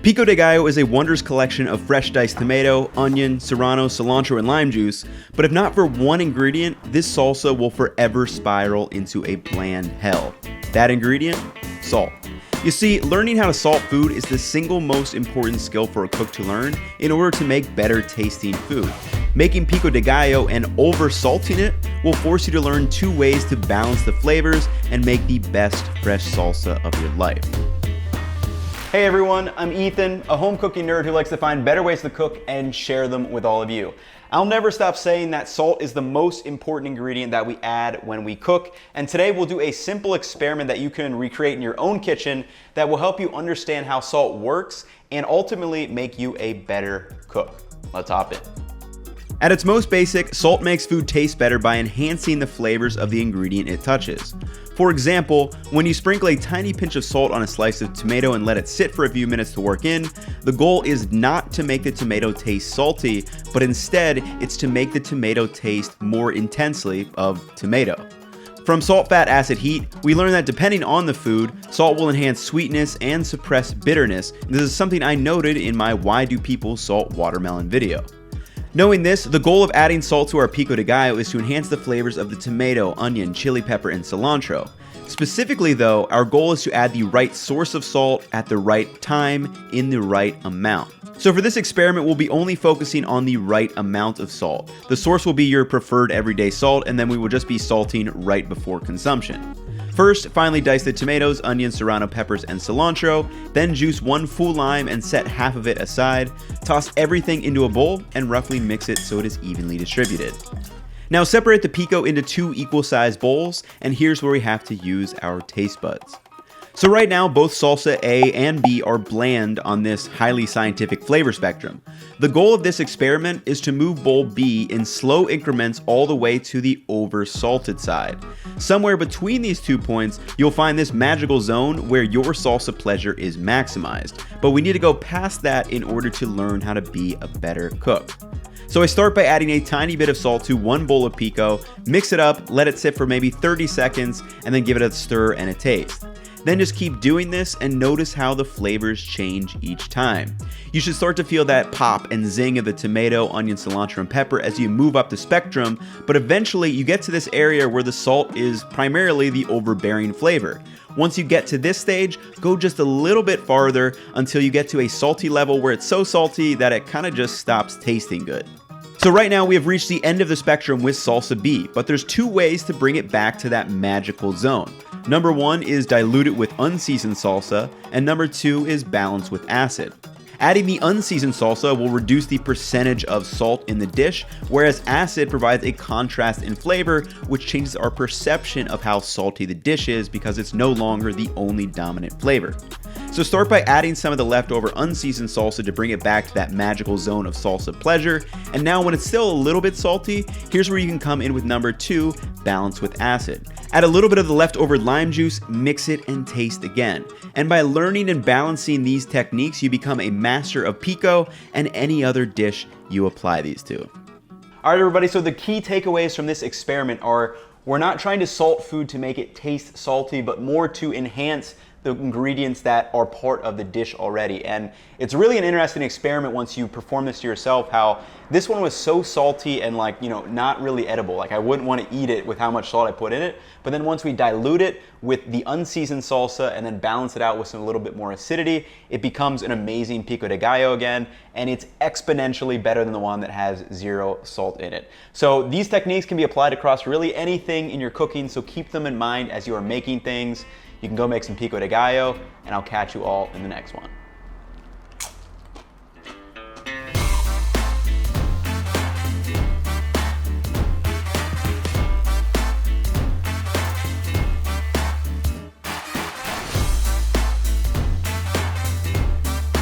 Pico de gallo is a wondrous collection of fresh diced tomato, onion, serrano, cilantro, and lime juice, but if not for one ingredient, this salsa will forever spiral into a bland hell. That ingredient? Salt. You see, learning how to salt food is the single most important skill for a cook to learn in order to make better tasting food. Making pico de gallo and over-salting it will force you to learn 2 ways to balance the flavors and make the best fresh salsa of your life. Hey everyone, I'm Ethan, a home cooking nerd who likes to find better ways to cook and share them with all of you. I'll never stop saying that salt is the most important ingredient that we add when we cook, and today we'll do a simple experiment that you can recreate in your own kitchen that will help you understand how salt works and ultimately make you a better cook. Let's hop in. At its most basic, salt makes food taste better by enhancing the flavors of the ingredient it touches. For example, when you sprinkle a tiny pinch of salt on a slice of tomato and let it sit for a few minutes to work in, the goal is not to make the tomato taste salty, but instead it's to make the tomato taste more intensely of tomato. From salt, fat, acid, heat, we learn that depending on the food, salt will enhance sweetness and suppress bitterness. This is something I noted in my Why Do People Salt Watermelon video. Knowing this, the goal of adding salt to our pico de gallo is to enhance the flavors of the tomato, onion, chili pepper, and cilantro. Specifically though, our goal is to add the right source of salt at the right time in the right amount. So for this experiment, we'll be only focusing on the right amount of salt. The source will be your preferred everyday salt, and then we will just be salting right before consumption. First, finely dice the tomatoes, onions, serrano peppers, and cilantro, then juice 1 full lime and set half of it aside. Toss everything into a bowl and roughly mix it so it is evenly distributed. Now separate the pico into 2 equal-sized bowls, and here's where we have to use our taste buds. So right now, both salsa A and B are bland on this highly scientific flavor spectrum. The goal of this experiment is to move bowl B in slow increments all the way to the over-salted side. Somewhere between these 2 points, you'll find this magical zone where your salsa pleasure is maximized. But we need to go past that in order to learn how to be a better cook. So I start by adding a tiny bit of salt to 1 bowl of pico, mix it up, let it sit for maybe 30 seconds, and then give it a stir and a taste. Then just keep doing this and notice how the flavors change each time. You should start to feel that pop and zing of the tomato, onion, cilantro, and pepper as you move up the spectrum, but eventually you get to this area where the salt is primarily the overbearing flavor. Once you get to this stage, go just a little bit farther until you get to a salty level where it's so salty that it kind of just stops tasting good. So right now we have reached the end of the spectrum with salsa B, but there's 2 ways to bring it back to that magical zone. Number 1 is dilute it with unseasoned salsa, and number 2 is balance with acid. Adding the unseasoned salsa will reduce the percentage of salt in the dish, whereas acid provides a contrast in flavor, which changes our perception of how salty the dish is because it's no longer the only dominant flavor. So start by adding some of the leftover unseasoned salsa to bring it back to that magical zone of salsa pleasure. And now when it's still a little bit salty, here's where you can come in with number 2, balance with acid. Add a little bit of the leftover lime juice, mix it, and taste again. And by learning and balancing these techniques, you become a master of pico and any other dish you apply these to. All right, everybody, so the key takeaways from this experiment are we're not trying to salt food to make it taste salty, but more to enhance the ingredients that are part of the dish already. And it's really an interesting experiment once you perform this to yourself, how this one was so salty and not really edible. Like I wouldn't want to eat it with how much salt I put in it. But then once we dilute it with the unseasoned salsa and then balance it out with some little bit more acidity, it becomes an amazing pico de gallo again, and it's exponentially better than the one that has 0 salt in it. So these techniques can be applied across really anything in your cooking, so keep them in mind as you are making things. You can go make some pico de gallo, and I'll catch you all in the next one.